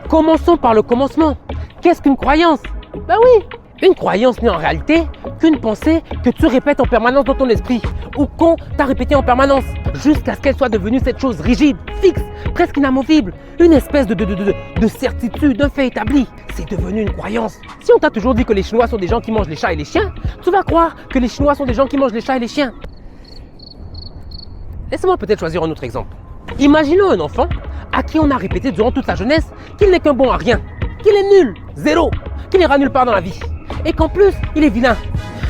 Commençons par le commencement. Qu'est-ce qu'une croyance? Ben oui, une croyance n'est en réalité qu'une pensée que tu répètes en permanence dans ton esprit ou qu'on t'a répété en permanence jusqu'à ce qu'elle soit devenue cette chose rigide, fixe, presque inamovible, une espèce de certitude, un fait établi. C'est devenu une croyance. Si on t'a toujours dit que les Chinois sont des gens qui mangent les chats et les chiens, tu vas croire que les Chinois sont des gens qui mangent les chats et les chiens. Laissez-moi peut-être choisir un autre exemple. Imaginons un enfant à qui on a répété durant toute sa jeunesse qu'il n'est qu'un bon à rien, qu'il est nul, zéro, qu'il ira nulle part dans la vie et qu'en plus il est vilain.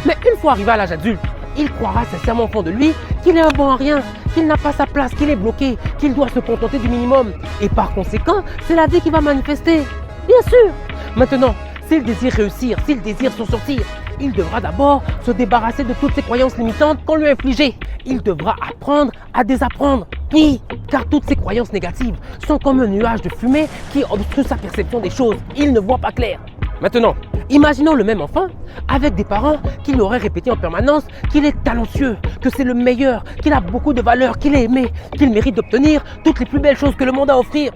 Mais une fois arrivé à l'âge adulte, il croira sincèrement au fond de lui qu'il est un bon à rien, qu'il n'a pas sa place, qu'il est bloqué, qu'il doit se contenter du minimum. Et par conséquent, c'est la vie qui va manifester. Bien sûr. Maintenant, s'il désire réussir, s'il désire s'en sortir, il devra d'abord se débarrasser de toutes ces croyances limitantes qu'on lui a infligées. Il devra apprendre à désapprendre. Oui, car toutes ces croyances négatives sont comme un nuage de fumée qui obstrue sa perception des choses. Il ne voit pas clair. Maintenant, imaginons le même enfant avec des parents qui lui auraient répété en permanence qu'il est talentueux, que c'est le meilleur, qu'il a beaucoup de valeur, qu'il est aimé, qu'il mérite d'obtenir toutes les plus belles choses que le monde a à offrir.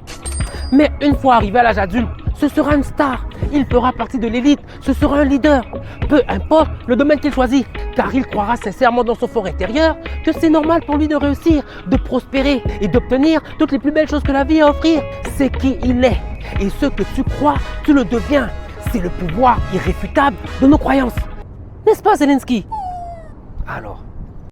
Mais une fois arrivé à l'âge adulte, ce sera une star, il fera partie de l'élite, ce sera un leader. Peu importe le domaine qu'il choisit, car il croira sincèrement dans son fort intérieur que c'est normal pour lui de réussir, de prospérer et d'obtenir toutes les plus belles choses que la vie a à offrir. C'est qui il est. Et ce que tu crois, tu le deviens. C'est le pouvoir irréfutable de nos croyances. N'est-ce pas, Zelensky? Alors,